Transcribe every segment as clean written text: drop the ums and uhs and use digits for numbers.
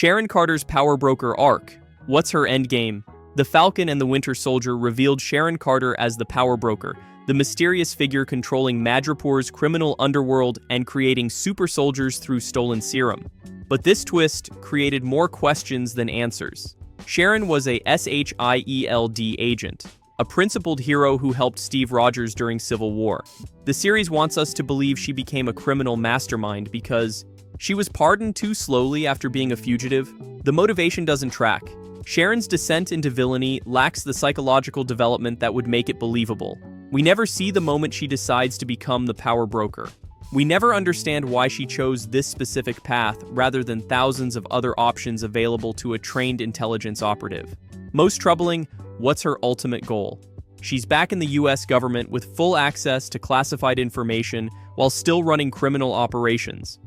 Sharon Carter's power broker arc. What's her endgame? The Falcon and the Winter Soldier revealed Sharon Carter as the power broker, the mysterious figure controlling Madripoor's criminal underworld and creating super soldiers through stolen serum. But this twist created more questions than answers. Sharon was a SHIELD agent, a principled hero who helped Steve Rogers during Civil War. The series wants us to believe she became a criminal mastermind because she was pardoned too slowly after being a fugitive. The motivation doesn't track. Sharon's descent into villainy lacks the psychological development that would make it believable. We never see the moment she decides to become the power broker. We never understand why she chose this specific path rather than thousands of other options available to a trained intelligence operative. Most troubling, what's her ultimate goal? She's back in the US government with full access to classified information while still running criminal operations.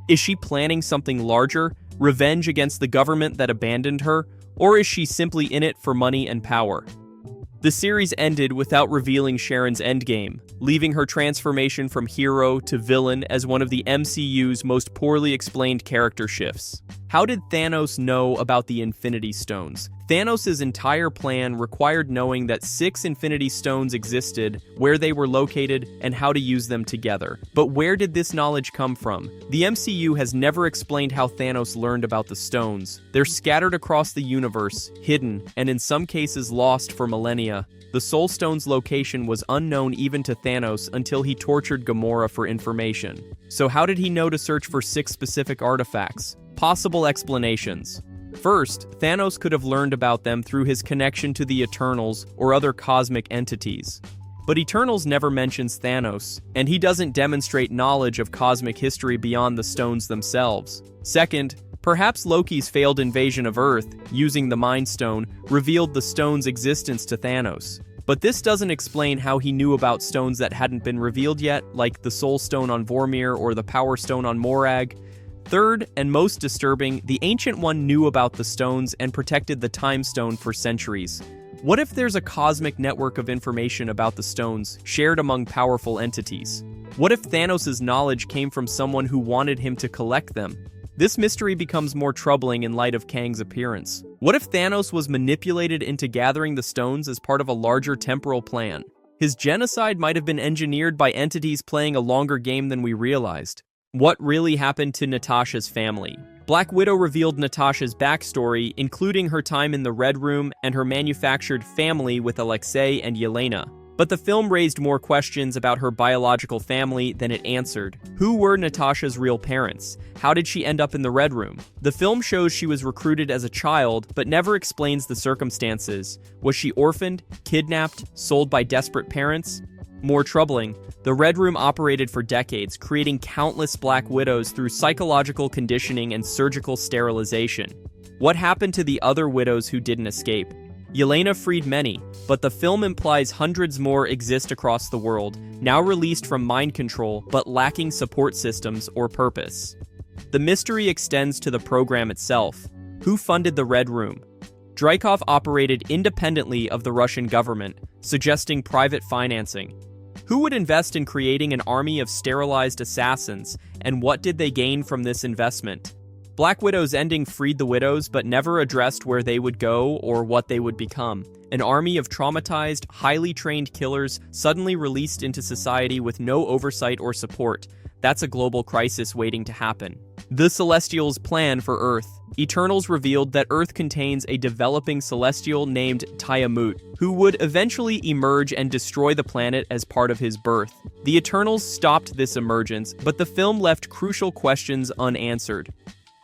Is she planning something larger, revenge against the government that abandoned her, or is she simply in it for money and power? The series ended without revealing Sharon's endgame, leaving her transformation from hero to villain as one of the MCU's most poorly explained character shifts. How did Thanos know about the Infinity Stones? Thanos' entire plan required knowing that 6 Infinity Stones existed, where they were located, and how to use them together. But where did this knowledge come from? The MCU has never explained how Thanos learned about the stones. They're scattered across the universe, hidden, and in some cases lost for millennia. The Soul Stone's location was unknown even to Thanos until he tortured Gamora for information. So how did he know to search for 6 specific artifacts? Possible explanations. First, Thanos could have learned about them through his connection to the Eternals or other cosmic entities. But Eternals never mentions Thanos, and he doesn't demonstrate knowledge of cosmic history beyond the stones themselves. Second, perhaps Loki's failed invasion of Earth, using the Mind Stone, revealed the stone's existence to Thanos. But this doesn't explain how he knew about stones that hadn't been revealed yet, like the Soul Stone on Vormir or the Power Stone on Morag. Third, and most disturbing, the Ancient One knew about the stones and protected the Time Stone for centuries. What if there's a cosmic network of information about the stones, shared among powerful entities? What if Thanos' knowledge came from someone who wanted him to collect them? This mystery becomes more troubling in light of Kang's appearance. What if Thanos was manipulated into gathering the stones as part of a larger temporal plan? His genocide might have been engineered by entities playing a longer game than we realized. What really happened to Natasha's family? Black Widow revealed Natasha's backstory, including her time in the Red Room and her manufactured family with Alexei and Yelena. But the film raised more questions about her biological family than it answered. Who were Natasha's real parents? How did she end up in the Red Room? The film shows she was recruited as a child, but never explains the circumstances. Was she orphaned, kidnapped, sold by desperate parents? More troubling, the Red Room operated for decades, creating countless Black Widows through psychological conditioning and surgical sterilization. What happened to the other widows who didn't escape? Yelena freed many, but the film implies hundreds more exist across the world, now released from mind control but lacking support systems or purpose. The mystery extends to the program itself. Who funded the Red Room? Dreykov operated independently of the Russian government, suggesting private financing. Who would invest in creating an army of sterilized assassins, and what did they gain from this investment? Black Widow's ending freed the widows but never addressed where they would go or what they would become. An army of traumatized, highly trained killers suddenly released into society with no oversight or support. That's a global crisis waiting to happen. The Celestials' plan for Earth. Eternals revealed that Earth contains a developing Celestial named Tiamut, who would eventually emerge and destroy the planet as part of his birth. The Eternals stopped this emergence, but the film left crucial questions unanswered.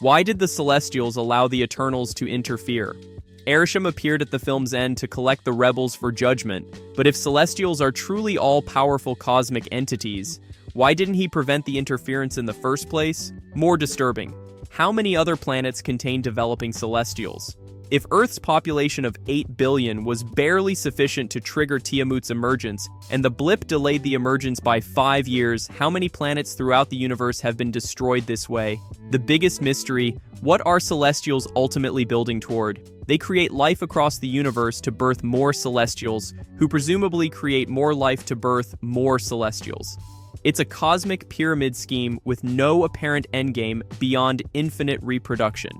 Why did the Celestials allow the Eternals to interfere? Arishem appeared at the film's end to collect the rebels for judgment, but if Celestials are truly all-powerful cosmic entities, why didn't he prevent the interference in the first place? More disturbing, how many other planets contain developing Celestials? If Earth's population of 8 billion was barely sufficient to trigger Tiamut's emergence, and the blip delayed the emergence by 5 years, how many planets throughout the universe have been destroyed this way? The biggest mystery, what are Celestials ultimately building toward? They create life across the universe to birth more Celestials, who presumably create more life to birth more Celestials. It's a cosmic pyramid scheme with no apparent endgame beyond infinite reproduction.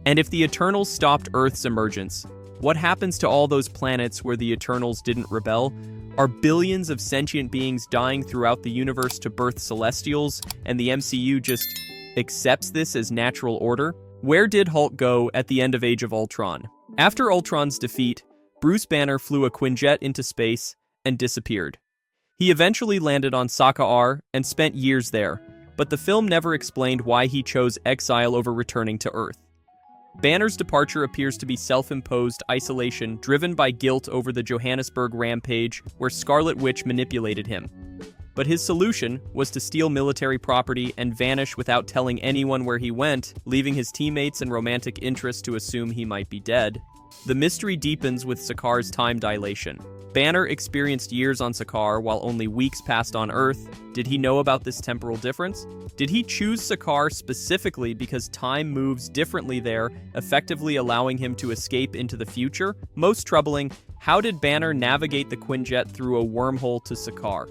And if the Eternals stopped Earth's emergence, what happens to all those planets where the Eternals didn't rebel? Are billions of sentient beings dying throughout the universe to birth Celestials, and the MCU just accepts this as natural order? Where did Hulk go at the end of Age of Ultron? After Ultron's defeat, Bruce Banner flew a Quinjet into space and disappeared. He eventually landed on Sakaar and spent years there, but the film never explained why he chose exile over returning to Earth. Banner's departure appears to be self-imposed isolation driven by guilt over the Johannesburg rampage where Scarlet Witch manipulated him. But his solution was to steal military property and vanish without telling anyone where he went, leaving his teammates and romantic interests to assume he might be dead. The mystery deepens with Sakaar's time dilation. Banner experienced years on Sakaar while only weeks passed on Earth. Did he know about this temporal difference? Did he choose Sakaar specifically because time moves differently there, effectively allowing him to escape into the future? Most troubling, how did Banner navigate the Quinjet through a wormhole to Sakaar?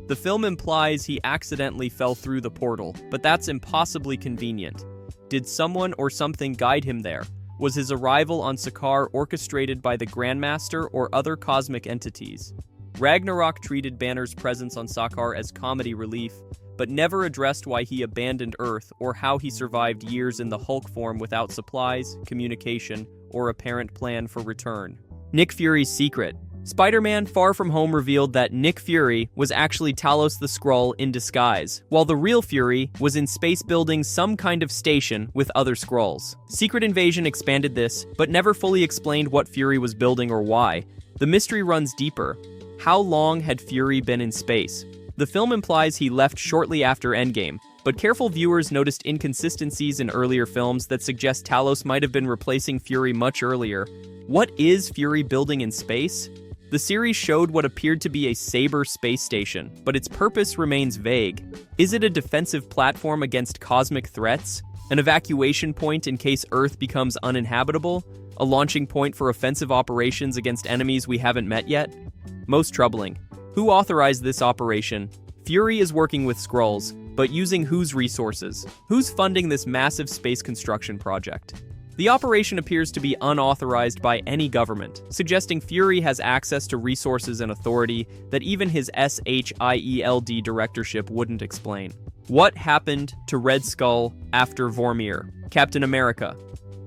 The film implies he accidentally fell through the portal, but that's impossibly convenient. Did someone or something guide him there? Was his arrival on Sakaar orchestrated by the Grandmaster or other cosmic entities? Ragnarok treated Banner's presence on Sakaar as comedy relief, but never addressed why he abandoned Earth or how he survived years in the Hulk form without supplies, communication, or apparent plan for return. Nick Fury's secret. Spider-Man Far From Home revealed that Nick Fury was actually Talos the Skrull in disguise, while the real Fury was in space building some kind of station with other Skrulls. Secret Invasion expanded this, but never fully explained what Fury was building or why. The mystery runs deeper. How long had Fury been in space? The film implies he left shortly after Endgame, but careful viewers noticed inconsistencies in earlier films that suggest Talos might have been replacing Fury much earlier. What is Fury building in space? The series showed what appeared to be a Saber space station, but its purpose remains vague. Is it a defensive platform against cosmic threats? An evacuation point in case Earth becomes uninhabitable? A launching point for offensive operations against enemies we haven't met yet? Most troubling, who authorized this operation? Fury is working with Skrulls, but using whose resources? Who's funding this massive space construction project? The operation appears to be unauthorized by any government, suggesting Fury has access to resources and authority that even his SHIELD directorship wouldn't explain. What happened to Red Skull after Vormir? Captain America.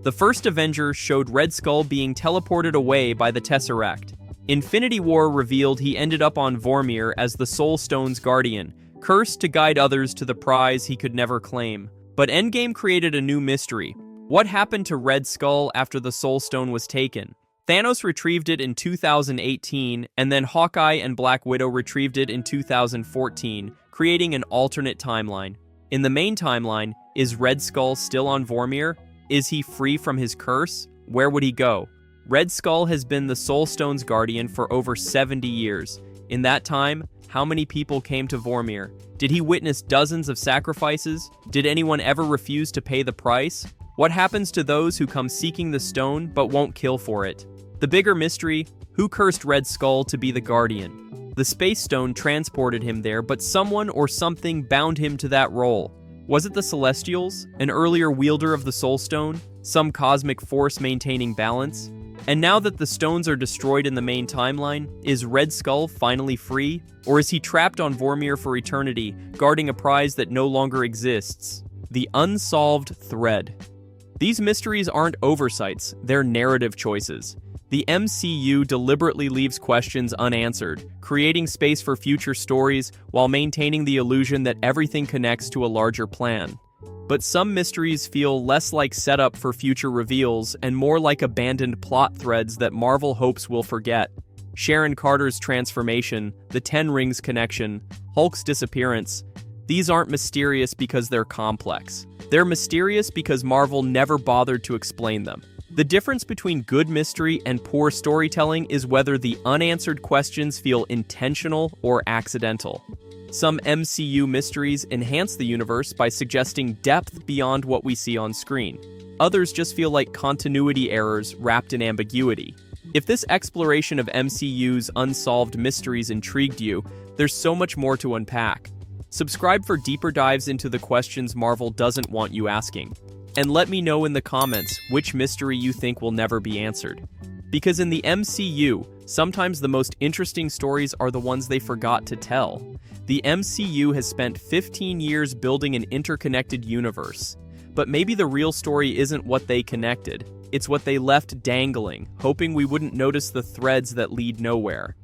The first Avenger showed Red Skull being teleported away by the Tesseract. Infinity War revealed he ended up on Vormir as the Soul Stone's guardian, cursed to guide others to the prize he could never claim. But Endgame created a new mystery. What happened to Red Skull after the Soul Stone was taken? Thanos retrieved it in 2018, and then Hawkeye and Black Widow retrieved it in 2014, creating an alternate timeline. In the main timeline, is Red Skull still on Vormir? Is he free from his curse? Where would he go? Red Skull has been the Soul Stone's guardian for over 70 years. In that time, how many people came to Vormir? Did he witness dozens of sacrifices? Did anyone ever refuse to pay the price? What happens to those who come seeking the stone but won't kill for it? The bigger mystery, who cursed Red Skull to be the guardian? The Space Stone transported him there, but someone or something bound him to that role. Was it the Celestials, an earlier wielder of the Soul Stone, some cosmic force maintaining balance? And now that the stones are destroyed in the main timeline, is Red Skull finally free? Or is he trapped on Vormir for eternity, guarding a prize that no longer exists? The unsolved thread. These mysteries aren't oversights, they're narrative choices. The MCU deliberately leaves questions unanswered, creating space for future stories while maintaining the illusion that everything connects to a larger plan. But some mysteries feel less like setup for future reveals and more like abandoned plot threads that Marvel hopes we'll forget. Sharon Carter's transformation, the Ten Rings connection, Hulk's disappearance. These aren't mysterious because they're complex. They're mysterious because Marvel never bothered to explain them. The difference between good mystery and poor storytelling is whether the unanswered questions feel intentional or accidental. Some MCU mysteries enhance the universe by suggesting depth beyond what we see on screen. Others just feel like continuity errors wrapped in ambiguity. If this exploration of MCU's unsolved mysteries intrigued you, there's so much more to unpack. Subscribe for deeper dives into the questions Marvel doesn't want you asking. And let me know in the comments which mystery you think will never be answered. Because in the MCU, sometimes the most interesting stories are the ones they forgot to tell. The MCU has spent 15 years building an interconnected universe. But maybe the real story isn't what they connected. It's what they left dangling, hoping we wouldn't notice the threads that lead nowhere.